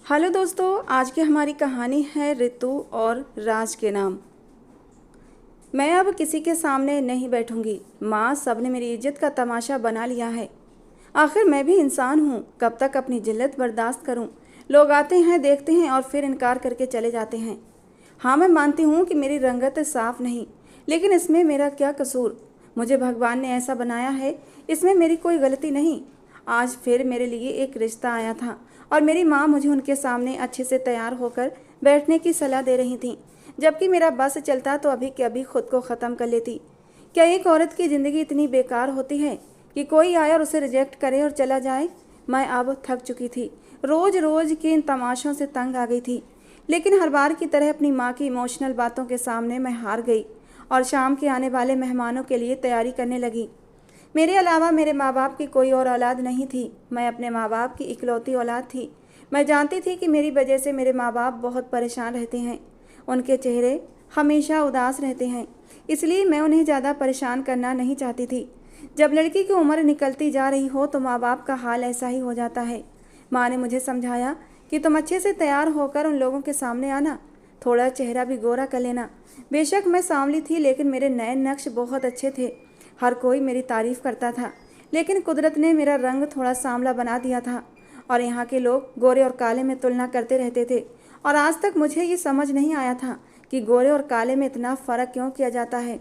Hello दोस्तों, आज की हमारी कहानी है ऋतु और राज के नाम। मैं अब किसी के सामने नहीं बैठूंगी। माँ, सबने मेरी इज्जत का तमाशा बना लिया है। आखिर मैं भी इंसान हूँ, कब तक अपनी जिल्लत बर्दाश्त करूँ। लोग आते हैं, देखते हैं और फिर इनकार करके चले जाते हैं। हाँ, मैं मानती हूँ कि मेरी रंगत साफ नहीं, लेकिन इसमें मेरा क्या कसूर। मुझे भगवान ने ऐसा बनाया है, इसमें मेरी कोई गलती नहीं। आज फिर मेरे लिए एक रिश्ता आया था और मेरी माँ मुझे उनके सामने अच्छे से तैयार होकर बैठने की सलाह दे रही थी, जबकि मेरा बस चलता तो अभी के अभी खुद को ख़त्म कर लेती। क्या एक औरत की ज़िंदगी इतनी बेकार होती है कि कोई आए और उसे रिजेक्ट करे और चला जाए। मैं अब थक चुकी थी, रोज़ रोज़ के इन तमाशों से तंग आ गई थी। लेकिन हर बार की तरह अपनी माँ की इमोशनल बातों के सामने मैं हार गई और शाम के आने वाले मेहमानों के लिए तैयारी करने लगी। मेरे अलावा मेरे माँ बाप की कोई और औलाद नहीं थी। मैं अपने माँ बाप की इकलौती औलाद थी। मैं जानती थी कि मेरी वजह से मेरे माँ बाप बहुत परेशान रहते हैं। उनके चेहरे हमेशा उदास रहते हैं, इसलिए मैं उन्हें ज़्यादा परेशान करना नहीं चाहती थी। जब लड़की की उम्र निकलती जा रही हो तो माँ बाप का हाल ऐसा ही हो जाता है। माँ ने मुझे समझाया कि तुम अच्छे से तैयार होकर उन लोगों के सामने आना, थोड़ा चेहरा भी गोरा कर लेना। बेशक मैं सांवली थी, लेकिन मेरे नए नक्श बहुत अच्छे थे। हर कोई मेरी तारीफ़ करता था, लेकिन कुदरत ने मेरा रंग थोड़ा सांवला बना दिया था और यहाँ के लोग गोरे और काले में तुलना करते रहते थे। और आज तक मुझे ये समझ नहीं आया था कि गोरे और काले में इतना फ़र्क क्यों किया जाता है।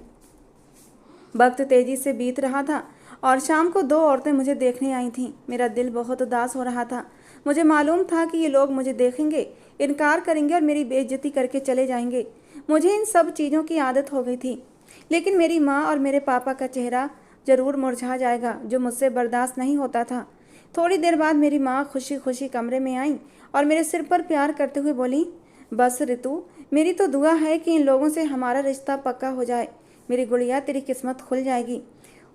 वक्त तेज़ी से बीत रहा था और शाम को दो औरतें मुझे देखने आई थीं। मेरा दिल बहुत उदास हो रहा था। मुझे मालूम था कि ये लोग मुझे देखेंगे, इनकार करेंगे और मेरी बेइज्जती करके चले जाएंगे। मुझे इन सब चीज़ों की आदत हो गई थी, लेकिन मेरी माँ और मेरे पापा का चेहरा ज़रूर मुरझा जाएगा, जो मुझसे बर्दाश्त नहीं होता था। थोड़ी देर बाद मेरी माँ खुशी खुशी कमरे में आई और मेरे सिर पर प्यार करते हुए बोली, बस ऋतु, मेरी तो दुआ है कि इन लोगों से हमारा रिश्ता पक्का हो जाए। मेरी गुड़िया, तेरी किस्मत खुल जाएगी।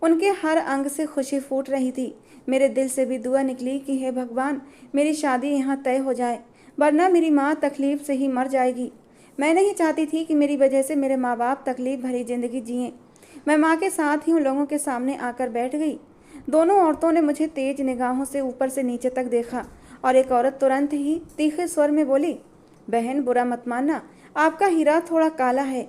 उनके हर अंग से खुशी फूट रही थी। मेरे दिल से भी दुआ निकली कि हे भगवान, मेरी शादी यहाँ तय हो जाए, वरना मेरी माँ तकलीफ़ से ही मर जाएगी। मैं नहीं चाहती थी कि मेरी वजह से मेरे माँ बाप तकलीफ़ भरी ज़िंदगी जिएं। मैं माँ के साथ ही उन लोगों के सामने आकर बैठ गई। दोनों औरतों ने मुझे तेज निगाहों से ऊपर से नीचे तक देखा और एक औरत तुरंत ही तीखे स्वर में बोली, बहन, बुरा मत मानना, आपका हीरा थोड़ा काला है।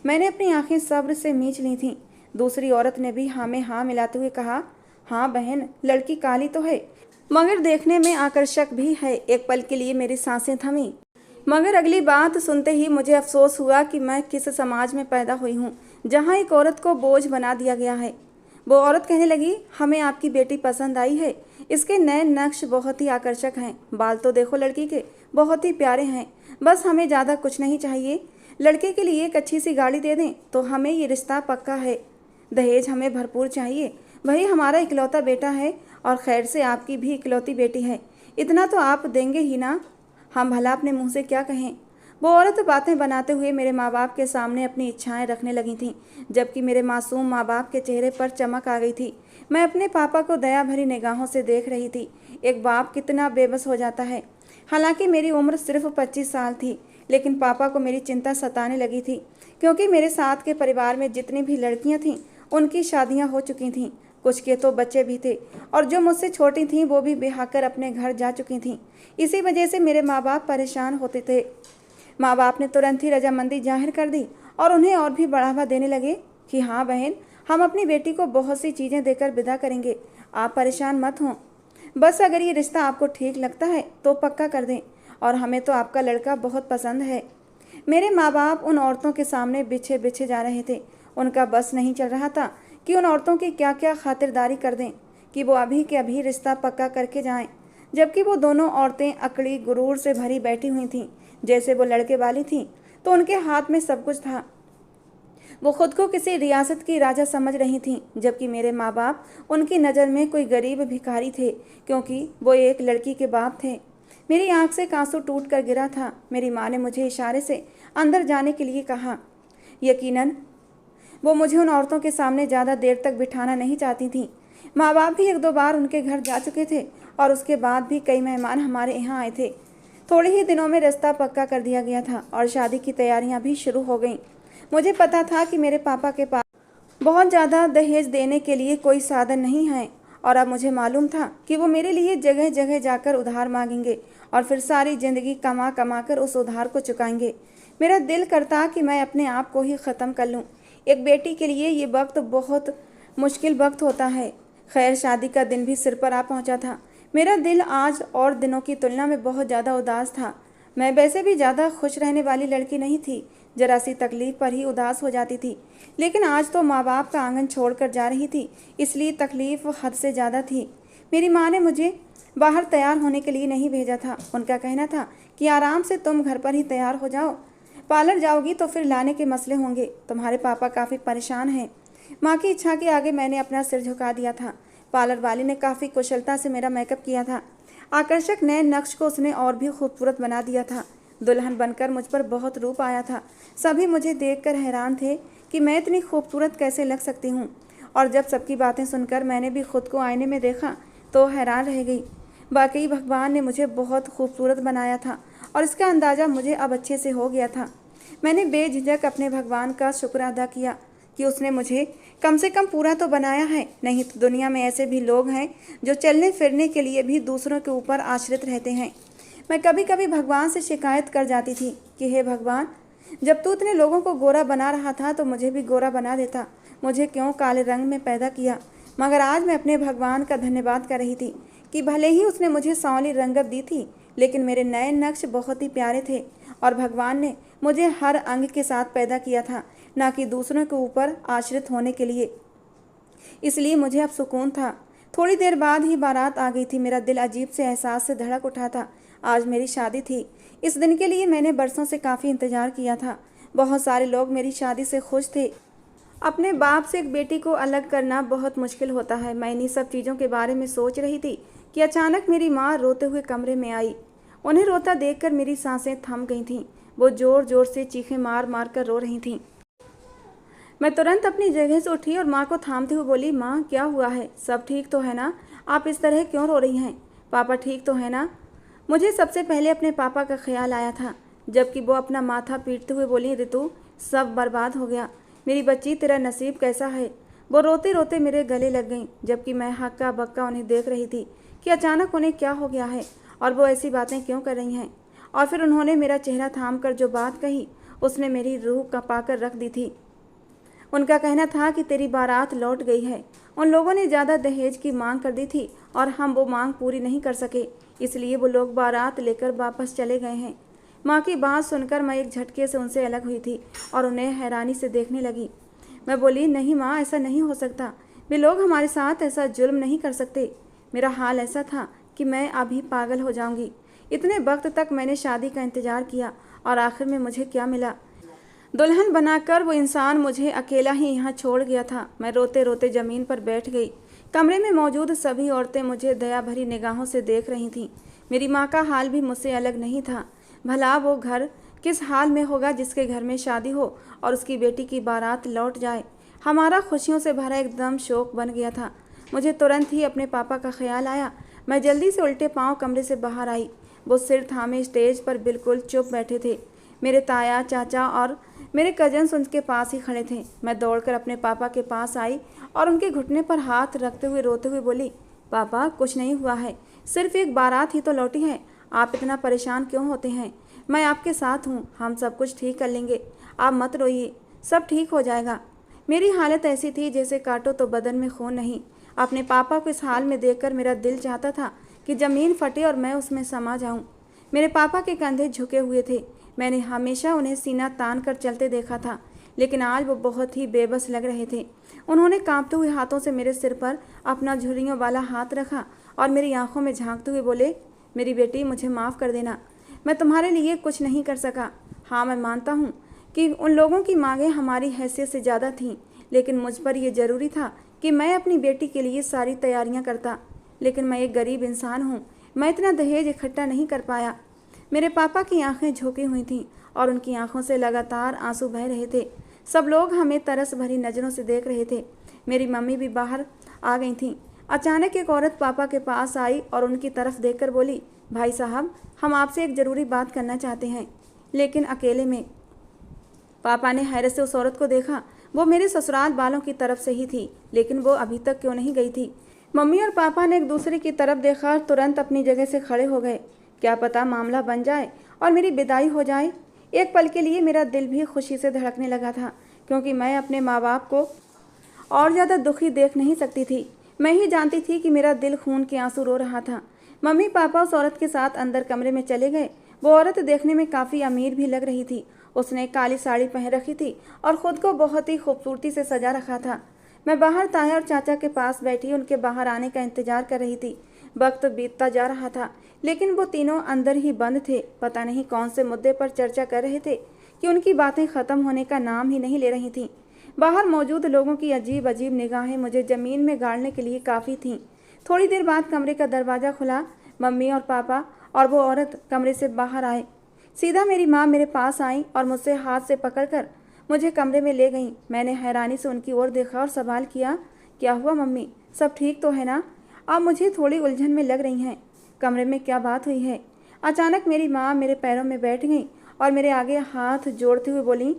मैंने अपनी आंखें सब्र से मींच ली थीं। दूसरी औरत ने भी हाँ में हाँ मिलाते हुए कहा, हाँ बहन, लड़की काली तो है, मगर देखने में आकर्षक भी है। एक पल के लिए मेरी सांसें थमी, मगर अगली बात सुनते ही मुझे अफसोस हुआ कि मैं किस समाज में पैदा हुई हूँ जहाँ एक औरत को बोझ बना दिया गया है। वो औरत कहने लगी, हमें आपकी बेटी पसंद आई है। इसके नए नक्श बहुत ही आकर्षक हैं। बाल तो देखो लड़की के, बहुत ही प्यारे हैं। बस हमें ज़्यादा कुछ नहीं चाहिए। लड़के के लिए एक अच्छी सी गाड़ी दे दें तो हमें ये रिश्ता पक्का है। दहेज हमें भरपूर चाहिए। वही हमारा इकलौता बेटा है और खैर से आपकी भी इकलौती बेटी है। इतना तो आप देंगे ही ना। हम भला अपने मुंह से क्या कहें। वो औरत बातें बनाते हुए मेरे माँ बाप के सामने अपनी इच्छाएं रखने लगी थीं, जबकि मेरे मासूम माँ बाप के चेहरे पर चमक आ गई थी। मैं अपने पापा को दया भरी निगाहों से देख रही थी। एक बाप कितना बेबस हो जाता है। हालांकि मेरी उम्र सिर्फ 25 साल थी, लेकिन पापा को मेरी चिंता सताने लगी थी, क्योंकि मेरे साथ के परिवार में जितनी भी लड़कियां थीं उनकी शादियां हो चुकी थीं। कुछ के तो बच्चे भी थे और जो मुझसे छोटी थीं वो भी ब्याह कर अपने घर जा चुकी थीं। इसी वजह से मेरे माँ बाप परेशान होते थे। माँ बाप ने तुरंत ही रजामंदी जाहिर कर दी और उन्हें और भी बढ़ावा देने लगे कि हाँ बहन, हम अपनी बेटी को बहुत सी चीज़ें देकर विदा करेंगे, आप परेशान मत हों। बस अगर ये रिश्ता आपको ठीक लगता है तो पक्का कर दें, और हमें तो आपका लड़का बहुत पसंद है। मेरे माँ बाप उन औरतों के सामने बिछे बिछे जा रहे थे। उनका बस नहीं चल रहा था कि उन औरतों की क्या क्या खातिरदारी कर दें कि वो अभी के अभी रिश्ता पक्का करके जाएं, जबकि वो दोनों औरतें अकड़ी गुरूर से भरी बैठी हुई थीं। जैसे वो लड़के वाली थीं तो उनके हाथ में सब कुछ था। वो खुद को किसी रियासत की राजा समझ रही थीं, जबकि मेरे माँ बाप उनकी नज़र में कोई गरीब भिखारी थे, क्योंकि वो एक लड़की के बाप थे। मेरी आंख से आंसू टूट कर गिरा था। मेरी माँ ने मुझे इशारे से अंदर जाने के लिए कहा। यकीनन वो मुझे उन औरतों के सामने ज़्यादा देर तक बिठाना नहीं चाहती थीं। माँ बाप भी एक दो बार उनके घर जा चुके थे और उसके बाद भी कई मेहमान हमारे यहाँ आए थे। थोड़े ही दिनों में रिश्ता पक्का कर दिया गया था और शादी की तैयारियां भी शुरू हो गईं। मुझे पता था कि मेरे पापा के पास बहुत ज़्यादा दहेज देने के लिए कोई साधन नहीं है, और अब मुझे मालूम था कि वो मेरे लिए जगह जगह जाकर उधार मांगेंगे और फिर सारी ज़िंदगी कमा कमा कर उस उधार को चुकाएंगे। मेरा दिल करता कि मैं अपने आप को ही ख़त्म कर लूँ। एक बेटी के लिए ये वक्त बहुत मुश्किल वक्त होता है। खैर, शादी का दिन भी सिर पर आ पहुँचा था। मेरा दिल आज और दिनों की तुलना में बहुत ज़्यादा उदास था। मैं वैसे भी ज़्यादा खुश रहने वाली लड़की नहीं थी, जरा सी तकलीफ पर ही उदास हो जाती थी। लेकिन आज तो माँ बाप का आंगन छोड़कर जा रही थी, इसलिए तकलीफ हद से ज़्यादा थी। मेरी माँ ने मुझे बाहर तैयार होने के लिए नहीं भेजा था। उनका कहना था कि आराम से तुम घर पर ही तैयार हो जाओ, पार्लर जाओगी तो फिर लाने के मसले होंगे, तुम्हारे पापा काफ़ी परेशान हैं। माँ की इच्छा के आगे मैंने अपना सिर झुका दिया था। पार्लर वाली ने काफ़ी कुशलता से मेरा मेकअप किया था। आकर्षक नए नक्श को उसने और भी खूबसूरत बना दिया था। दुल्हन बनकर मुझ पर बहुत रूप आया था। सभी मुझे देखकर हैरान थे कि मैं इतनी खूबसूरत कैसे लग सकती हूँ। और जब सबकी बातें सुनकर मैंने भी खुद को आईने में देखा तो हैरान रह गई। वाकई भगवान ने मुझे बहुत खूबसूरत बनाया था और इसका अंदाज़ा मुझे अब अच्छे से हो गया था। मैंने बेझिझक अपने भगवान का शुक्र अदा किया कि उसने मुझे कम से कम पूरा तो बनाया है। नहीं तो दुनिया में ऐसे भी लोग हैं जो चलने फिरने के लिए भी दूसरों के ऊपर आश्रित रहते हैं। मैं कभी कभी भगवान से शिकायत कर जाती थी कि हे भगवान, जब तू इतने लोगों को गोरा बना रहा था तो मुझे भी गोरा बना देता, मुझे क्यों काले रंग में पैदा किया। मगर आज मैं अपने भगवान का धन्यवाद कर रही थी कि भले ही उसने मुझे सांवली रंगत दी थी, लेकिन मेरे नए नक्श बहुत ही प्यारे थे और भगवान ने मुझे हर अंग के साथ पैदा किया था, ना कि दूसरों के ऊपर आश्रित होने के लिए। इसलिए मुझे अब सुकून था। थोड़ी देर बाद ही बारात आ गई थी। मेरा दिल अजीब से एहसास से धड़क उठा था। आज मेरी शादी थी। इस दिन के लिए मैंने बरसों से काफ़ी इंतज़ार किया था। बहुत सारे लोग मेरी शादी से खुश थे। अपने बाप से एक बेटी को अलग करना बहुत मुश्किल होता है। मैं इन्हीं सब चीज़ों के बारे में सोच रही थी कि अचानक मेरी माँ रोते हुए कमरे में आई। उन्हें रोता देखकर मेरी सांसें थम गई थीं। वो ज़ोर ज़ोर से चीखें मार मार कर रो रही थीं। मैं तुरंत अपनी जगह से उठी और माँ को थामते हुए बोली, माँ क्या हुआ है? सब ठीक तो है ना? आप इस तरह क्यों रो रही हैं? पापा ठीक तो है ना? मुझे सबसे पहले अपने पापा का ख्याल आया था, जबकि वो अपना माथा पीटते हुए बोली, ऋतु सब बर्बाद हो गया। मेरी बच्ची, तेरा नसीब कैसा है? वो रोते रोते मेरे गले लग गईं, जबकि मैं हक्का बक्का उन्हें देख रही थी कि अचानक उन्हें क्या हो गया है और वो ऐसी बातें क्यों कर रही हैं। और फिर उन्होंने मेरा चेहरा थाम कर जो बात कही उसने मेरी रूह कँपा कर रख दी थी। उनका कहना था कि तेरी बारात लौट गई है। उन लोगों ने ज़्यादा दहेज की मांग कर दी थी और हम वो मांग पूरी नहीं कर सके, इसलिए वो लोग बारात लेकर वापस चले गए हैं। माँ की बात सुनकर मैं एक झटके से उनसे अलग हुई थी और उन्हें हैरानी से देखने लगी। मैं बोली, नहीं माँ, ऐसा नहीं हो सकता। वे लोग हमारे साथ ऐसा जुल्म नहीं कर सकते। मेरा हाल ऐसा था कि मैं अभी पागल हो जाऊंगी। इतने वक्त तक मैंने शादी का इंतज़ार किया और आखिर में मुझे क्या मिला? दुल्हन बनाकर वो इंसान मुझे अकेला ही यहाँ छोड़ गया था। मैं रोते रोते ज़मीन पर बैठ गई। कमरे में मौजूद सभी औरतें मुझे दया भरी निगाहों से देख रही थीं। मेरी माँ का हाल भी मुझसे अलग नहीं था। भला वो घर किस हाल में होगा जिसके घर में शादी हो और उसकी बेटी की बारात लौट जाए। हमारा खुशियों से भरा एकदम शोक बन गया था। मुझे तुरंत ही अपने पापा का ख्याल आया। मैं जल्दी से उल्टे पाँव कमरे से बाहर आई। वो सिर थामे स्टेज पर बिल्कुल चुप बैठे थे। मेरे ताया, चाचा और मेरे कजन्स उनके पास ही खड़े थे। मैं दौड़कर अपने पापा के पास आई और उनके घुटने पर हाथ रखते हुए रोते हुए बोली, पापा कुछ नहीं हुआ है, सिर्फ एक बारात ही तो लौटी है। आप इतना परेशान क्यों होते हैं? मैं आपके साथ हूँ, हम सब कुछ ठीक कर लेंगे। आप मत रोइए, सब ठीक हो जाएगा। मेरी हालत ऐसी थी जैसे काटो तो बदन में खून नहीं। अपने पापा को इस हाल में देखकर मेरा दिल चाहता था कि ज़मीन फटे और मैं उसमें समा जाऊँ। मेरे पापा के कंधे झुके हुए थे। मैंने हमेशा उन्हें सीना तान कर चलते देखा था, लेकिन आज वो बहुत ही बेबस लग रहे थे। उन्होंने कांपते हुए हाथों से मेरे सिर पर अपना झुर्रियों वाला हाथ रखा और मेरी आंखों में झांकते हुए बोले, मेरी बेटी, मुझे माफ़ कर देना, मैं तुम्हारे लिए कुछ नहीं कर सका। हाँ, मैं मानता हूँ कि उन लोगों की मांगें हमारी हैसियत से ज़्यादा थीं, लेकिन मुझ पर यह ज़रूरी था कि मैं अपनी बेटी के लिए सारी तैयारियाँ करता। लेकिन मैं एक गरीब इंसान हूँ, मैं इतना दहेज इकट्ठा नहीं कर पाया। मेरे पापा की आंखें झुकी हुई थीं और उनकी आंखों से लगातार आंसू बह रहे थे। सब लोग हमें तरस भरी नज़रों से देख रहे थे। मेरी मम्मी भी बाहर आ गई थीं। अचानक एक औरत पापा के पास आई और उनकी तरफ देखकर बोली, भाई साहब, हम आपसे एक ज़रूरी बात करना चाहते हैं, लेकिन अकेले में। पापा ने हैरत से उस औरत को देखा। वो मेरे ससुराल वालों की तरफ से ही थी, लेकिन वो अभी तक क्यों नहीं गई थी? मम्मी और पापा ने एक दूसरे की तरफ देखा और तुरंत अपनी जगह से खड़े हो गए। क्या पता मामला बन जाए और मेरी विदाई हो जाए। एक पल के लिए मेरा दिल भी खुशी से धड़कने लगा था, क्योंकि मैं अपने माँ बाप को और ज़्यादा दुखी देख नहीं सकती थी। मैं ही जानती थी कि मेरा दिल खून के आंसू रो रहा था। मम्मी पापा उस औरत के साथ अंदर कमरे में चले गए। वो औरत देखने में काफ़ी अमीर भी लग रही थी। उसने काली साड़ी पहन रखी थी और ख़ुद को बहुत ही खूबसूरती से सजा रखा था। मैं बाहर ताया और चाचा के पास बैठी उनके बाहर आने का इंतजार कर रही थी। वक्त बीतता जा रहा था, लेकिन वो तीनों अंदर ही बंद थे। पता नहीं कौन से मुद्दे पर चर्चा कर रहे थे कि उनकी बातें ख़त्म होने का नाम ही नहीं ले रही थीं। बाहर मौजूद लोगों की अजीब अजीब निगाहें मुझे ज़मीन में गाड़ने के लिए काफ़ी थीं। थोड़ी देर बाद कमरे का दरवाज़ा खुला। मम्मी और पापा और वो औरत कमरे से बाहर आए। सीधा मेरी माँ मेरे पास आई और मुझसे हाथ से पकड़कर मुझे कमरे में ले गईं। मैंने हैरानी से उनकी ओर देखा और सवाल किया, क्या हुआ मम्मी, सब ठीक तो है ना? आप मुझे थोड़ी उलझन में लग रही हैं। कमरे में क्या बात हुई है? अचानक मेरी माँ मेरे पैरों में बैठ गई और मेरे आगे हाथ जोड़ते हुए बोली,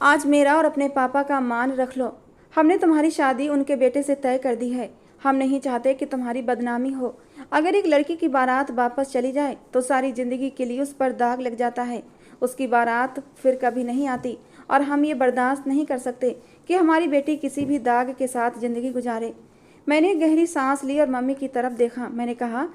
आज मेरा और अपने पापा का मान रख लो। हमने तुम्हारी शादी उनके बेटे से तय कर दी है। हम नहीं चाहते कि तुम्हारी बदनामी हो। अगर एक लड़की की बारात वापस चली जाए तो सारी ज़िंदगी के लिए उस पर दाग लग जाता है। उसकी बारात फिर कभी नहीं आती और हम ये बर्दाश्त नहीं कर सकते कि हमारी बेटी किसी भी दाग के साथ ज़िंदगी गुजारे। मैंने गहरी सांस ली और मम्मी की तरफ देखा। मैंने कहा,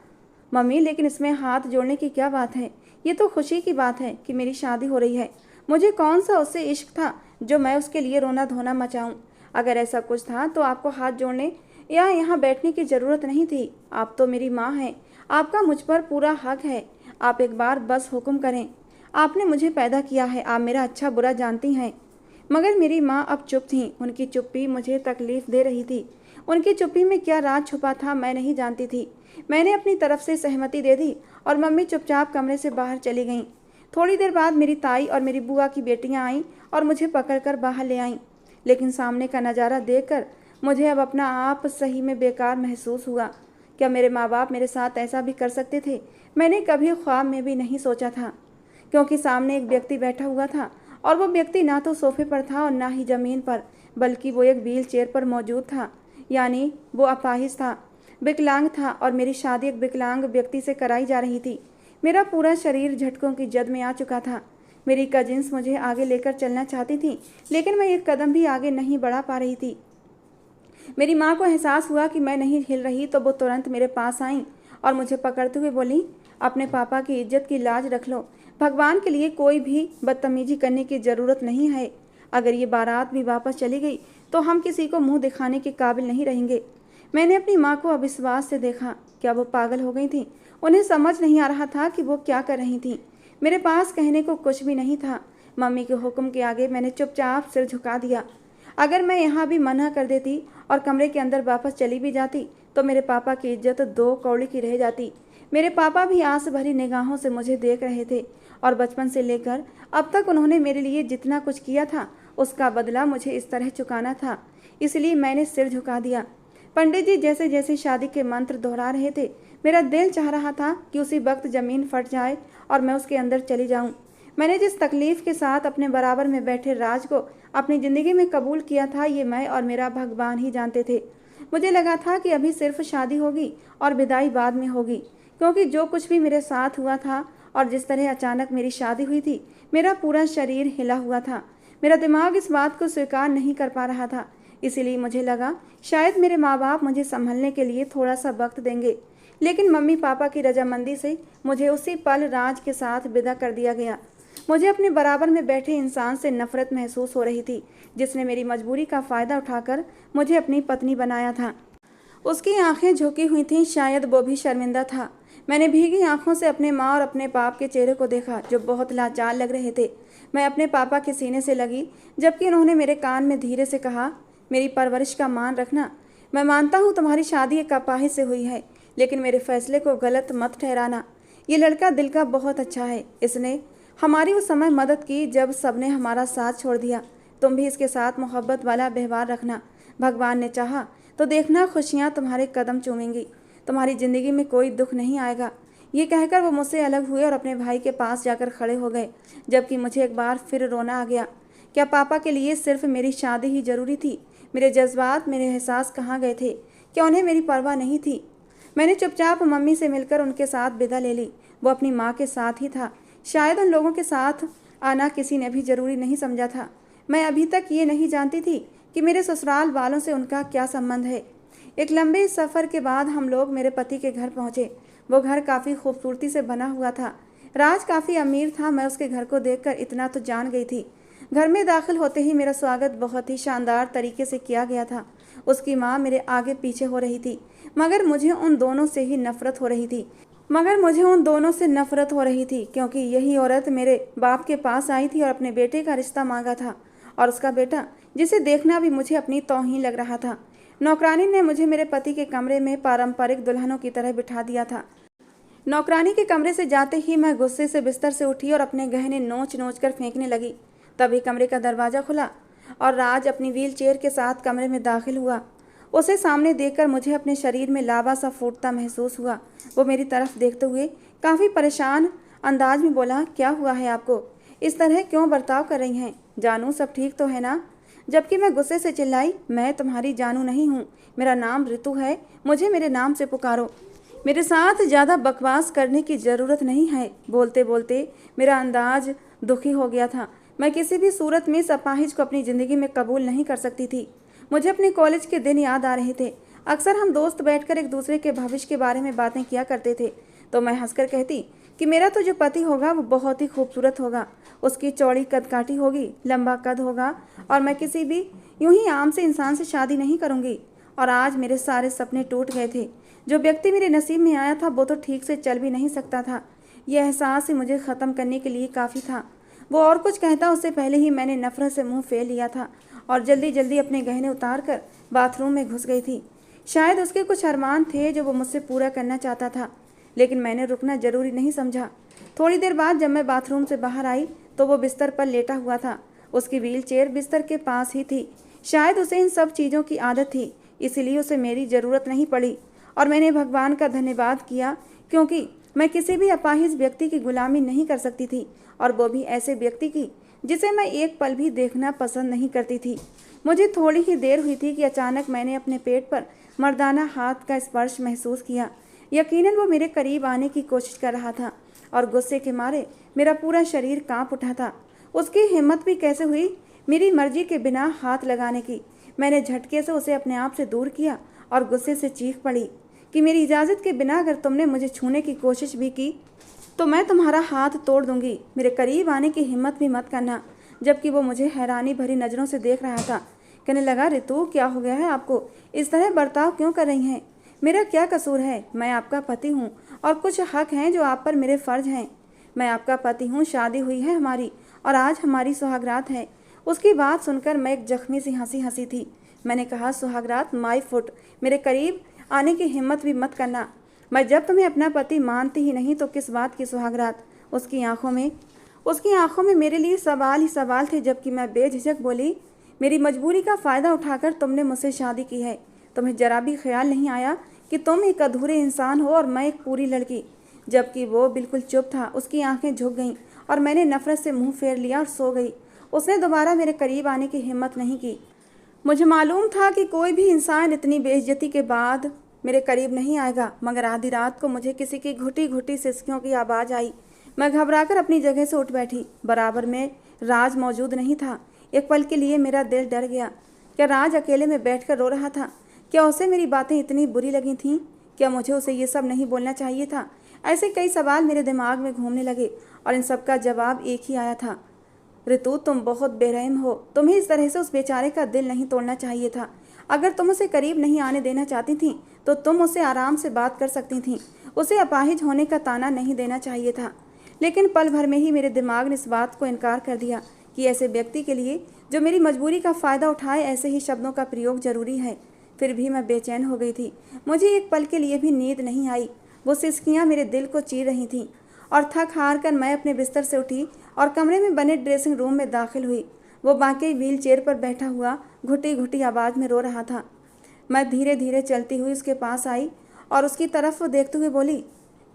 मम्मी, लेकिन इसमें हाथ जोड़ने की क्या बात है? ये तो खुशी की बात है कि मेरी शादी हो रही है। मुझे कौन सा उससे इश्क था जो मैं उसके लिए रोना धोना मचाऊं? अगर ऐसा कुछ था तो आपको हाथ जोड़ने या यहाँ बैठने की ज़रूरत नहीं थी। आप तो मेरी माँ हैं। आपका मुझ पर पूरा हक है। आप एक बार बस हुक्म करें। आपने मुझे पैदा किया है, आप मेरा अच्छा बुरा जानती हैं। मगर मेरी माँ अब चुप थीं। उनकी चुप्पी मुझे तकलीफ़ दे रही थी। उनकी चुप्पी में क्या राज छुपा था मैं नहीं जानती थी। मैंने अपनी तरफ से सहमति दे दी और मम्मी चुपचाप कमरे से बाहर चली गईं। थोड़ी देर बाद मेरी ताई और मेरी बुआ की बेटियां आईं और मुझे पकड़कर बाहर ले आईं। लेकिन सामने का नज़ारा देखकर मुझे अब अपना आप सही में बेकार महसूस हुआ। क्या मेरे माँ बाप मेरे साथ ऐसा भी कर सकते थे? मैंने कभी ख्वाब में भी नहीं सोचा था, क्योंकि सामने एक व्यक्ति बैठा हुआ था और वो व्यक्ति ना तो सोफे पर था और ना ही ज़मीन पर, बल्कि वो एक व्हील चेयर पर मौजूद था। यानी वो अपाहिज था, विकलांग था और मेरी शादी एक विकलांग व्यक्ति से कराई जा रही थी। मेरा पूरा शरीर झटकों की जद में आ चुका था। मेरी कजिन्स मुझे आगे लेकर चलना चाहती थी, लेकिन मैं एक कदम भी आगे नहीं बढ़ा पा रही थी। मेरी माँ को एहसास हुआ कि मैं नहीं हिल रही तो वो तुरंत मेरे पास आईं और मुझे पकड़ते हुए बोली, अपने पापा की इज्जत की लाज रख लो। भगवान के लिए कोई भी बदतमीजी करने की ज़रूरत नहीं है। अगर ये बारात भी वापस चली गई तो हम किसी को मुंह दिखाने के काबिल नहीं रहेंगे। मैंने अपनी माँ को अविश्वास से देखा। क्या वो पागल हो गई थी? उन्हें समझ नहीं आ रहा था कि वो क्या कर रही थी। मेरे पास कहने को कुछ भी नहीं था। मम्मी के हुक्म के आगे मैंने चुपचाप सिर झुका दिया। अगर मैं यहाँ भी मना कर देती और कमरे के अंदर वापस चली भी जाती तो मेरे पापा की इज्जत दो कौड़ी की रह जाती। मेरे पापा भी आस भरी निगाहों से मुझे देख रहे थे और बचपन से लेकर अब तक उन्होंने मेरे लिए जितना कुछ किया था उसका बदला मुझे इस तरह चुकाना था। इसलिए मैंने सिर झुका दिया। पंडित जी जैसे जैसे शादी के मंत्र दोहरा रहे थे, मेरा दिल चाह रहा था कि उसी वक्त ज़मीन फट जाए और मैं उसके अंदर चली जाऊं। मैंने जिस तकलीफ़ के साथ अपने बराबर में बैठे राज को अपनी ज़िंदगी में कबूल किया था, ये मैं और मेरा भगवान ही जानते थे। मुझे लगा था कि अभी सिर्फ शादी होगी और विदाई बाद में होगी, क्योंकि जो कुछ भी मेरे साथ हुआ था और जिस तरह अचानक मेरी शादी हुई थी, मेरा पूरा शरीर हिला हुआ था। मेरा दिमाग इस बात को स्वीकार नहीं कर पा रहा था। इसीलिए मुझे लगा शायद मेरे माँ बाप मुझे संभलने के लिए थोड़ा सा वक्त देंगे। लेकिन मम्मी पापा की रजामंदी से मुझे उसी पल राज के साथ विदा कर दिया गया। मुझे अपने बराबर में बैठे इंसान से नफरत महसूस हो रही थी, जिसने मेरी मजबूरी का फ़ायदा उठाकर मुझे अपनी पत्नी बनाया था। उसकी आंखें झुकी हुई थीं, शायद वो भी शर्मिंदा था। मैंने भीगी आंखों से अपने माँ और अपने बाप के चेहरे को देखा, जो बहुत लाचार लग रहे थे। मैं अपने पापा के सीने से लगी, जबकि उन्होंने मेरे कान में धीरे से कहा, मेरी परवरिश का मान रखना। मैं मानता हूँ तुम्हारी शादी एक अपाहिज से हुई है, लेकिन मेरे फैसले को गलत मत ठहराना। ये लड़का दिल का बहुत अच्छा है। इसने हमारी उस समय मदद की जब सबने हमारा साथ छोड़ दिया। तुम भी इसके साथ मोहब्बत वाला व्यवहार रखना। भगवान ने चाहा तो देखना खुशियाँ तुम्हारे कदम चूमेंगी। तुम्हारी ज़िंदगी में कोई दुख नहीं आएगा। ये कहकर वो मुझसे अलग हुए और अपने भाई के पास जाकर खड़े हो गए, जबकि मुझे एक बार फिर रोना आ गया। क्या पापा के लिए सिर्फ मेरी शादी ही ज़रूरी थी? मेरे जज्बात, मेरे एहसास कहाँ गए थे? क्या उन्हें मेरी परवाह नहीं थी? मैंने चुपचाप मम्मी से मिलकर उनके साथ विदा ले ली। वो अपनी माँ के साथ ही था। शायद उन लोगों के साथ आना किसी ने भी ज़रूरी नहीं समझा था। मैं अभी तक ये नहीं जानती थी कि मेरे ससुराल वालों से उनका क्या संबंध है। एक लंबे सफ़र के बाद हम लोग मेरे पति के घर पहुँचे। वो घर काफ़ी खूबसूरती से बना हुआ था। राज काफ़ी अमीर था। मैं उसके घर को देखकर इतना तो जान गई थी। घर में दाखिल होते ही मेरा स्वागत बहुत ही शानदार तरीके से किया गया था। उसकी माँ मेरे आगे पीछे हो रही थी, मगर मुझे उन दोनों से नफ़रत हो रही थी क्योंकि यही औरत मेरे बाप के पास आई थी और अपने बेटे का रिश्ता मांगा था, और उसका बेटा, जिसे देखना भी मुझे अपनी तौहीन लग रहा था। नौकरानी ने मुझे मेरे पति के कमरे में पारंपरिक दुल्हनों की तरह बिठा दिया था। नौकरानी के कमरे से जाते ही मैं गुस्से से बिस्तर से उठी और अपने गहने नोच नोच कर फेंकने लगी। तभी कमरे का दरवाज़ा खुला और राज अपनी व्हील चेयर के साथ कमरे में दाखिल हुआ। उसे सामने देखकर मुझे अपने शरीर में लावा सा फूटता महसूस हुआ। वो मेरी तरफ देखते हुए काफ़ी परेशान अंदाज में बोला, क्या हुआ है आपको? इस तरह क्यों बर्ताव कर रही हैं? जानू, सब ठीक तो है ना? जबकि मैं गुस्से से चिल्लाई, मैं तुम्हारी जानू नहीं हूँ, मेरा नाम ऋतु है, मुझे मेरे नाम से पुकारो। मेरे साथ ज़्यादा बकवास करने की ज़रूरत नहीं है। बोलते बोलते मेरा अंदाज दुखी हो गया था। मैं किसी भी सूरत में इस अपाहिज को अपनी ज़िंदगी में कबूल नहीं कर सकती थी। मुझे अपने कॉलेज के दिन याद आ रहे थे। अक्सर हम दोस्त बैठकर एक दूसरे के भविष्य के बारे में बातें किया करते थे। तो मैं हंसकर कहती कि मेरा तो जो पति होगा वो बहुत ही खूबसूरत होगा। उसकी चौड़ी कदकाठी होगी, लंबा कद होगा, और मैं किसी भी यूं ही आम से इंसान से शादी नहीं करूँगी। और आज मेरे सारे सपने टूट गए थे। जो व्यक्ति मेरे नसीब में आया था वो तो ठीक से चल भी नहीं सकता था। यह एहसास ही मुझे ख़त्म करने के लिए काफ़ी था। वो और कुछ कहता उससे पहले ही मैंने नफ़रत से मुंह फेर लिया था और जल्दी जल्दी अपने गहने उतार कर बाथरूम में घुस गई थी। शायद उसके कुछ अरमान थे जो वो मुझसे पूरा करना चाहता था, लेकिन मैंने रुकना ज़रूरी नहीं समझा। थोड़ी देर बाद जब मैं बाथरूम से बाहर आई तो वो बिस्तर पर लेटा हुआ था। उसकी व्हील चेयर बिस्तर के पास ही थी। शायद उसे इन सब चीज़ों की आदत थी, इसीलिए उसे मेरी ज़रूरत नहीं पड़ी। और मैंने भगवान का धन्यवाद किया, क्योंकि मैं किसी भी अपाहिज व्यक्ति की गुलामी नहीं कर सकती थी, और वो भी ऐसे व्यक्ति की जिसे मैं एक पल भी देखना पसंद नहीं करती थी। मुझे थोड़ी ही देर हुई थी कि अचानक मैंने अपने पेट पर मर्दाना हाथ का स्पर्श महसूस किया। यकीनन वो मेरे करीब आने की कोशिश कर रहा था और गुस्से के मारे मेरा पूरा शरीर कांप उठा था। उसकी हिम्मत भी कैसे हुई मेरी मर्जी के बिना हाथ लगाने की। मैंने झटके से उसे अपने आप से दूर किया और गुस्से से चीख पड़ी कि मेरी इजाज़त के बिना अगर तुमने मुझे छूने की कोशिश भी की तो मैं तुम्हारा हाथ तोड़ दूंगी। मेरे करीब आने की हिम्मत भी मत करना। जबकि वो मुझे हैरानी भरी नज़रों से देख रहा था। कहने लगा, ऋतु, क्या हो गया है आपको? इस तरह बर्ताव क्यों कर रही हैं? मेरा क्या कसूर है? मैं आपका पति हूँ और कुछ हक हैं जो आप पर मेरे फ़र्ज हैं। मैं आपका पति हूँ, शादी हुई है हमारी और आज हमारी सुहागरात है। उसकी बात सुनकर मैं एक जख्मी सी हंसी हंसी थी। मैंने कहा, सुहागरात माई फुट, मेरे करीब आने की हिम्मत भी मत करना। मैं जब तुम्हें अपना पति मानती ही नहीं तो किस बात की सुहागरात? उसकी आंखों में मेरे लिए सवाल ही सवाल थे, जबकि मैं बेझिझक बोली, मेरी मजबूरी का फ़ायदा उठाकर तुमने मुझसे शादी की है। तुम्हें जरा भी ख्याल नहीं आया कि तुम एक अधूरे इंसान हो और मैं एक पूरी लड़की। जबकि वो बिल्कुल चुप था। उसकी आंखें झुक गईं और मैंने नफ़रत से मुंह फेर लिया और सो गई। उसने दोबारा मेरे करीब आने की हिम्मत नहीं की। मुझे मालूम था कि कोई भी इंसान इतनी बेइज्जती के बाद मेरे करीब नहीं आएगा, मगर आधी रात को मुझे किसी की घुटी घुटी सिसकियों की आवाज़ आई। मैं घबराकर अपनी जगह से उठ बैठी। बराबर में राज मौजूद नहीं था। एक पल के लिए मेरा दिल डर गया। क्या राज अकेले में बैठकर रो रहा था? क्या उसे मेरी बातें इतनी बुरी लगी थीं? क्या मुझे उसे ये सब नहीं बोलना चाहिए था? ऐसे कई सवाल मेरे दिमाग में घूमने लगे और इन सब का जवाब एक ही आया था, ऋतु, तुम बहुत बेरहम हो। तुम्हें इस तरह से उस बेचारे का दिल नहीं तोड़ना चाहिए था। अगर तुम उसे करीब नहीं आने देना चाहती थीं तो तुम उससे आराम से बात कर सकती थीं। उसे अपाहिज होने का ताना नहीं देना चाहिए था। लेकिन पल भर में ही मेरे दिमाग ने इस बात को इनकार कर दिया कि ऐसे व्यक्ति के लिए जो मेरी मजबूरी का फ़ायदा उठाए, ऐसे ही शब्दों का प्रयोग ज़रूरी है। फिर भी मैं बेचैन हो गई थी। मुझे एक पल के लिए भी नींद नहीं आई। वो सिसकियाँ मेरे दिल को चीर रही थीं और थक हार कर मैं अपने बिस्तर से उठी और कमरे में बने ड्रेसिंग रूम में दाखिल हुई। वो बाकी व्हील चेयर पर बैठा हुआ घुटी घुटी आवाज़ में रो रहा था। मैं धीरे धीरे चलती हुई उसके पास आई और उसकी तरफ देखते हुए बोली,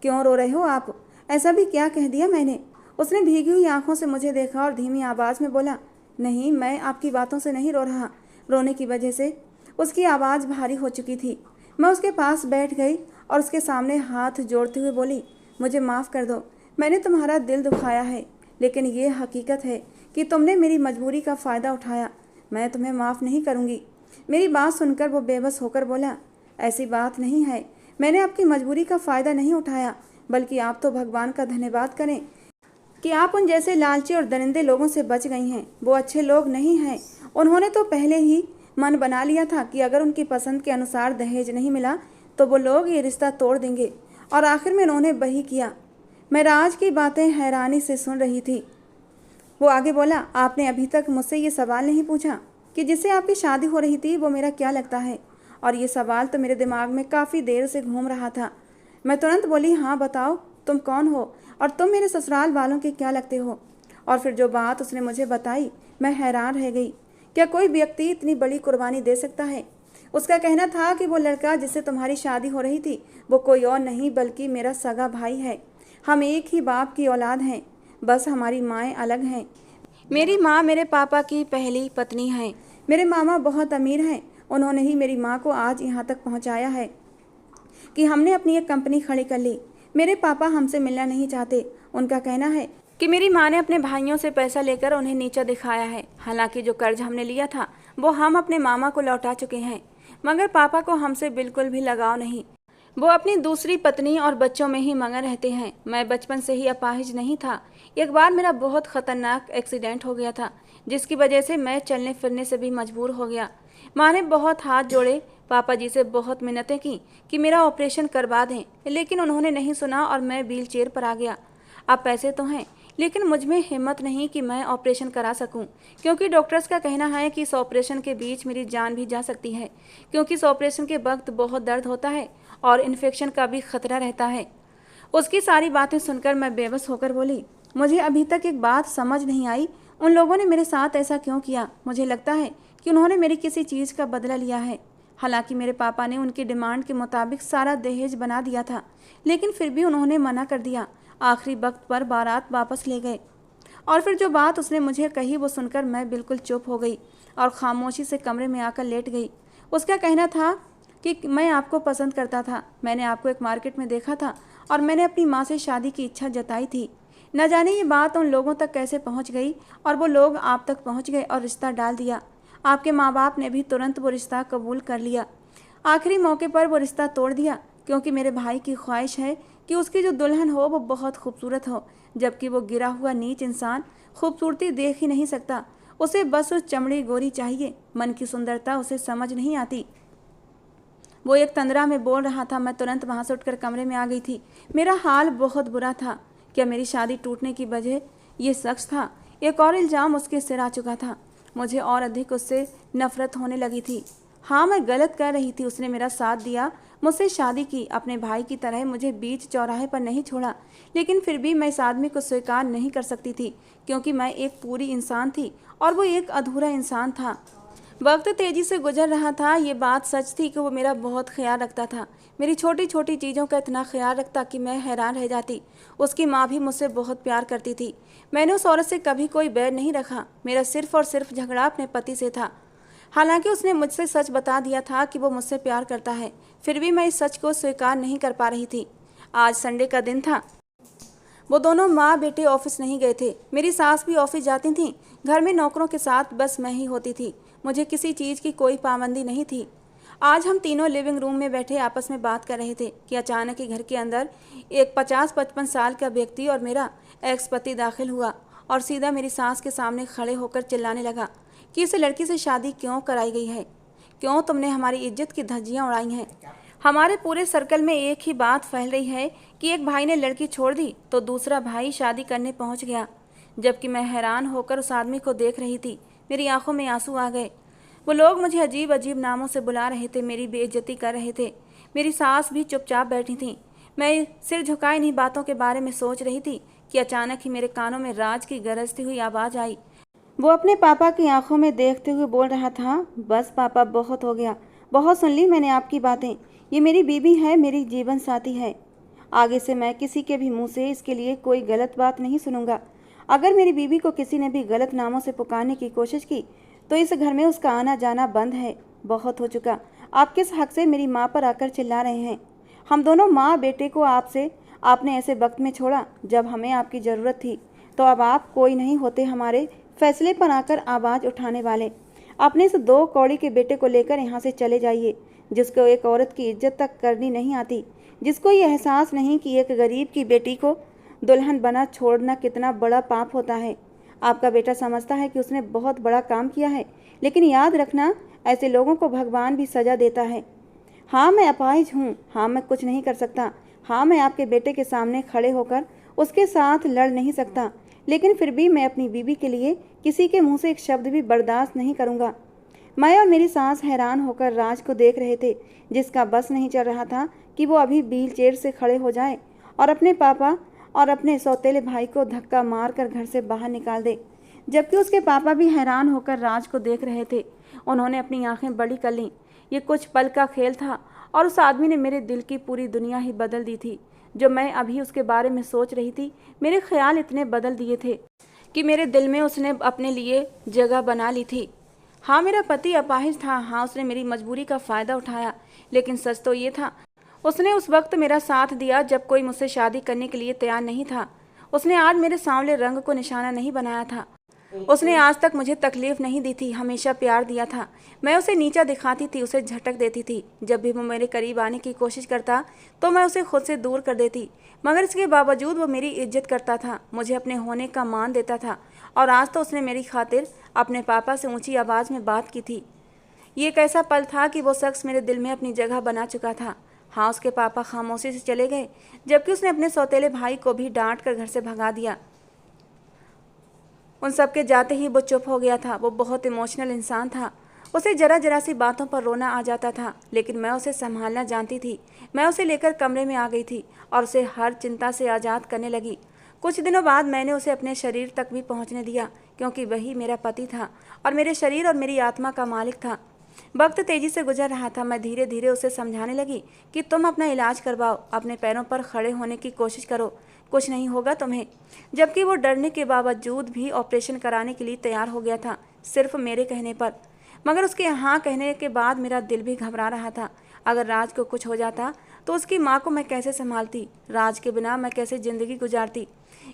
क्यों रो रहे हो आप? ऐसा भी क्या कह दिया मैंने? उसने भीगी हुई आंखों से मुझे देखा और धीमी आवाज़ में बोला, नहीं, मैं आपकी बातों से नहीं रो रहा। रोने की वजह से उसकी आवाज़ भारी हो चुकी थी। मैं उसके पास बैठ गई और उसके सामने हाथ जोड़ते हुए बोली, मुझे माफ़ कर दो, मैंने तुम्हारा दिल दुखाया है, लेकिन ये हकीकत है कि तुमने मेरी मजबूरी का फ़ायदा उठाया। मैं तुम्हें माफ़ नहीं करूँगी। मेरी बात सुनकर वो बेबस होकर बोला, ऐसी बात नहीं है, मैंने आपकी मजबूरी का फ़ायदा नहीं उठाया, बल्कि आप तो भगवान का धन्यवाद करें कि आप उन जैसे लालची और दरिंदे लोगों से बच गई हैं। वो अच्छे लोग नहीं हैं। उन्होंने तो पहले ही मन बना लिया था कि अगर उनकी पसंद के अनुसार दहेज नहीं मिला तो वो लोग ये रिश्ता तोड़ देंगे, और आखिर में उन्होंने वही किया। मैं राज की बातें हैरानी से सुन रही थी। वो आगे बोला, आपने अभी तक मुझसे ये सवाल नहीं पूछा कि जिससे आपकी शादी हो रही थी वो मेरा क्या लगता है, और ये सवाल तो मेरे दिमाग में काफ़ी देर से घूम रहा था। मैं तुरंत बोली, हाँ बताओ, तुम कौन हो और तुम मेरे ससुराल वालों के क्या लगते हो। और फिर जो बात उसने मुझे बताई, मैं हैरान रह गई। क्या कोई व्यक्ति इतनी बड़ी कुर्बानी दे सकता है? उसका कहना था कि वो लड़का जिससे तुम्हारी शादी हो रही थी वो कोई और नहीं बल्कि मेरा सगा भाई है। हम एक ही बाप की औलाद हैं, बस हमारी माएँ अलग हैं। मेरी माँ मेरे पापा की पहली पत्नी है। मेरे मामा बहुत अमीर हैं। उन्होंने ही मेरी माँ को आज यहाँ तक पहुँचाया है कि हमने अपनी एक कंपनी खड़ी कर ली। मेरे पापा हमसे मिलना नहीं चाहते। उनका कहना है कि मेरी माँ ने अपने भाइयों से पैसा लेकर उन्हें नीचा दिखाया है। हालांकि जो कर्ज हमने लिया था वो हम अपने मामा को लौटा चुके हैं, मगर पापा को हमसे बिल्कुल भी लगाव नहीं। वो अपनी दूसरी पत्नी और बच्चों में ही मगन रहते हैं। मैं बचपन से ही अपाहिज नहीं था। एक बार मेरा बहुत ख़तरनाक एक्सीडेंट हो गया था, जिसकी वजह से मैं चलने फिरने से भी मजबूर हो गया। माँ ने बहुत हाथ जोड़े, पापा जी से बहुत मिन्नतें की कि मेरा ऑपरेशन करवा दें, लेकिन उन्होंने नहीं सुना और मैं व्हील चेयर पर आ गया। अब पैसे तो हैं, लेकिन मुझ में हिम्मत नहीं कि मैं ऑपरेशन करा सकूं, क्योंकि डॉक्टर्स का कहना है कि इस ऑपरेशन के बीच मेरी जान भी जा सकती है, क्योंकि इस ऑपरेशन के वक्त बहुत दर्द होता है और इन्फेक्शन का भी खतरा रहता है। उसकी सारी बातें सुनकर मैं बेबस होकर बोली, मुझे अभी तक एक बात समझ नहीं आई, उन लोगों ने मेरे साथ ऐसा क्यों किया? मुझे लगता है कि उन्होंने मेरी किसी चीज़ का बदला लिया है। हालांकि मेरे पापा ने उनकी डिमांड के मुताबिक सारा दहेज बना दिया था, लेकिन फिर भी उन्होंने मना कर दिया। आखिरी वक्त पर बारात वापस ले गए। और फिर जो बात उसने मुझे कही वो सुनकर मैं बिल्कुल चुप हो गई और खामोशी से कमरे में आकर लेट गई। उसका कहना था कि मैं आपको पसंद करता था, मैंने आपको एक मार्केट में देखा था और मैंने अपनी माँ से शादी की इच्छा जताई थी। न जाने ये बात उन लोगों तक कैसे पहुँच गई और वो लोग आप तक पहुँच गए और रिश्ता डाल दिया। आपके माँ बाप ने भी तुरंत वो रिश्ता कबूल कर लिया। आखिरी मौके पर वो रिश्ता तोड़ दिया, क्योंकि मेरे भाई की ख्वाहिश है कि उसकी जो दुल्हन हो वो बहुत खूबसूरत हो, जबकि वो गिरा हुआ नीच इंसान खूबसूरती देख ही नहीं सकता। उसे बस उस चमड़ी गोरी चाहिए, मन की सुंदरता उसे समझ नहीं आती। वो एक तंद्रा में बोल रहा था। मैं तुरंत वहाँ से उठकर कमरे में आ गई थी। मेरा हाल बहुत बुरा था। क्या मेरी शादी टूटने की वजह ये शख्स था? एक और इल्ज़ाम उसके सिर आ चुका था। मुझे और अधिक उससे नफरत होने लगी थी। हाँ, मैं गलत कर रही थी। उसने मेरा साथ दिया, मुझसे शादी की, अपने भाई की तरह मुझे बीच चौराहे पर नहीं छोड़ा, लेकिन फिर भी मैं इस आदमी को स्वीकार नहीं कर सकती थी, क्योंकि मैं एक पूरी इंसान थी और वो एक अधूरा इंसान था। वक्त तेज़ी से गुजर रहा था। ये बात सच थी कि वो मेरा बहुत ख्याल रखता था। मेरी छोटी छोटी चीज़ों का इतना ख्याल रखता कि मैं हैरान रह जाती। उसकी माँ भी मुझसे बहुत प्यार करती थी। मैंने उस औरत से कभी कोई बैर नहीं रखा। मेरा सिर्फ़ और सिर्फ झगड़ा अपने पति से था। हालांकि उसने मुझसे सच बता दिया था कि वो मुझसे प्यार करता है, फिर भी मैं इस सच को स्वीकार नहीं कर पा रही थी। आज संडे का दिन था। वो दोनों माँ बेटे ऑफिस नहीं गए थे। मेरी सास भी ऑफिस जाती थी। घर में नौकरों के साथ बस मैं ही होती थी। मुझे किसी चीज़ की कोई पाबंदी नहीं थी। आज हम तीनों लिविंग रूम में बैठे आपस में बात कर रहे थे कि अचानक ही घर के अंदर एक 50-55 साल का व्यक्ति और मेरा एक्स पति दाखिल हुआ और सीधा मेरी सास के सामने खड़े होकर चिल्लाने लगा कि इस लड़की से शादी क्यों कराई गई है, क्यों तुमने हमारी इज्जत की धज्जियाँ उड़ाई हैं। हमारे पूरे सर्कल में एक ही बात फैल रही है कि एक भाई ने लड़की छोड़ दी तो दूसरा भाई शादी करने पहुंच गया। जबकि मैं हैरान होकर उस आदमी को देख रही थी। मेरी आंखों में आंसू आ गए। वो लोग मुझे अजीब अजीब नामों से बुला रहे थे, मेरी बेइज्जती कर रहे थे। मेरी सास भी चुपचाप बैठी थी। मैं सिर झुकाए इन्हीं बातों के बारे में सोच रही थी कि अचानक ही मेरे कानों में राज की गरजती हुई आवाज़ आई। वो अपने पापा की आंखों में देखते हुए बोल रहा था, बस पापा, बहुत हो गया, बहुत सुन ली मैंने आपकी बातें। ये मेरी बीबी है, मेरी जीवन साथी है। आगे से मैं किसी के भी मुंह से इसके लिए कोई गलत बात नहीं सुनूंगा। अगर मेरी बीबी को किसी ने भी गलत नामों से पुकारने की कोशिश की तो इस घर में उसका आना जाना बंद है। बहुत हो चुका। आप किस हक से मेरी माँ पर आकर चिल्ला रहे हैं? हम दोनों माँ बेटे को आपसे आपने ऐसे वक्त में छोड़ा जब हमें आपकी ज़रूरत थी। तो अब आप कोई नहीं होते हमारे फैसले पर आकर आवाज़ उठाने वाले। अपने इस 2 कौड़ी के बेटे को लेकर यहाँ से चले जाइए, जिसको एक औरत की इज्जत तक करनी नहीं आती, जिसको ये एहसास नहीं कि एक गरीब की बेटी को दुल्हन बना छोड़ना कितना बड़ा पाप होता है। आपका बेटा समझता है कि उसने बहुत बड़ा काम किया है, लेकिन याद रखना, ऐसे लोगों को भगवान भी सज़ा देता है। हाँ, मैं अपाहिज हूँ। हाँ, मैं कुछ नहीं कर सकता। हाँ, मैं आपके बेटे के सामने खड़े होकर उसके साथ लड़ नहीं सकता, लेकिन फिर भी मैं अपनी बीवी के लिए किसी के मुंह से एक शब्द भी बर्दाश्त नहीं करूँगा। मैं और मेरी सास हैरान होकर राज को देख रहे थे, जिसका बस नहीं चल रहा था कि वो अभी व्हील चेयर से खड़े हो जाए और अपने पापा और अपने सौतेले भाई को धक्का मारकर घर से बाहर निकाल दे। जबकि उसके पापा भी हैरान होकर राज को देख रहे थे। उन्होंने अपनी आंखें बड़ी कर लीं। ये कुछ पल का खेल था और उस आदमी ने मेरे दिल की पूरी दुनिया ही बदल दी थी। जो मैं अभी उसके बारे में सोच रही थी, मेरे ख्याल इतने बदल दिए थे कि मेरे दिल में उसने अपने लिए जगह बना ली थी। हाँ, मेरा पति अपाहिज था। हाँ, उसने मेरी मजबूरी का फ़ायदा उठाया, लेकिन सच तो ये था, उसने उस वक्त मेरा साथ दिया जब कोई मुझसे शादी करने के लिए तैयार नहीं था। उसने आज मेरे सांवले रंग को निशाना नहीं बनाया था। उसने आज तक मुझे तकलीफ नहीं दी थी, हमेशा प्यार दिया था। मैं उसे नीचा दिखाती थी, उसे झटक देती थी। जब भी वो मेरे करीब आने की कोशिश करता तो मैं उसे खुद से दूर कर देती, मगर इसके बावजूद वो मेरी इज्जत करता था, मुझे अपने होने का मान देता था। और आज तो उसने मेरी खातिर अपने पापा से ऊंची आवाज़ में बात की थी। ये एक ऐसा पल था कि वो शख्स मेरे दिल में अपनी जगह बना चुका था। हाँ, उसके पापा खामोशी से चले गए, जबकि उसने अपने सौतेले भाई को भी डांट कर घर से भगा दिया। उन सब के जाते ही वो चुप हो गया था। वो बहुत इमोशनल इंसान था। उसे जरा जरा सी बातों पर रोना आ जाता था, लेकिन मैं उसे संभालना जानती थी। मैं उसे लेकर कमरे में आ गई थी और उसे हर चिंता से आज़ाद करने लगी। कुछ दिनों बाद मैंने उसे अपने शरीर तक भी पहुंचने दिया, क्योंकि वही मेरा पति था और मेरे शरीर और मेरी आत्मा का मालिक था। वक्त तेजी से गुजर रहा था। मैं धीरे धीरे उसे समझाने लगी कि तुम अपना इलाज करवाओ, अपने पैरों पर खड़े होने की कोशिश करो, कुछ नहीं होगा तुम्हें। जबकि वो डरने के बावजूद भी ऑपरेशन कराने के लिए तैयार हो गया था, सिर्फ मेरे कहने पर। मगर उसके हाँ कहने के बाद मेरा दिल भी घबरा रहा था। अगर राज को कुछ हो जाता तो उसकी माँ को मैं कैसे संभालती, राज के बिना मैं कैसे ज़िंदगी गुजारती।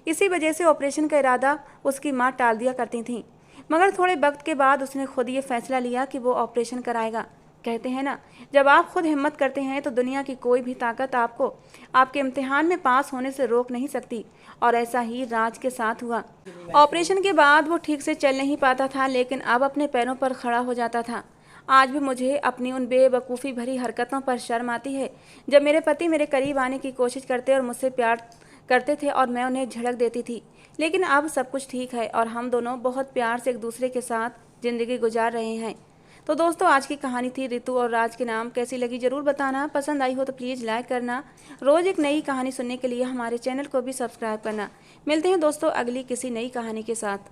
इसी वजह से ऑपरेशन का इरादा उसकी माँ टाल दिया करती थी। मगर थोड़े वक्त के बाद उसने खुद ये फैसला लिया कि वो ऑपरेशन कराएगा। कहते हैं ना, जब आप खुद हिम्मत करते हैं तो दुनिया की कोई भी ताकत आपको आपके इम्तिहान में पास होने से रोक नहीं सकती। और ऐसा ही राज के साथ हुआ। ऑपरेशन के बाद वो ठीक से चल नहीं पाता था, लेकिन अब अपने पैरों पर खड़ा हो जाता था। आज भी मुझे अपनी उन बेवकूफ़ी भरी हरकतों पर शर्म आती है, जब मेरे पति मेरे करीब आने की कोशिश करते और मुझसे प्यार करते थे और मैं उन्हें झिड़क देती थी। लेकिन अब सब कुछ ठीक है और हम दोनों बहुत प्यार से एक दूसरे के साथ ज़िंदगी गुजार रहे हैं। तो दोस्तों, आज की कहानी थी रितु और राज के नाम। कैसी लगी ज़रूर बताना। पसंद आई हो तो प्लीज़ लाइक करना। रोज़ एक नई कहानी सुनने के लिए हमारे चैनल को भी सब्सक्राइब करना। मिलते हैं दोस्तों अगली किसी नई कहानी के साथ।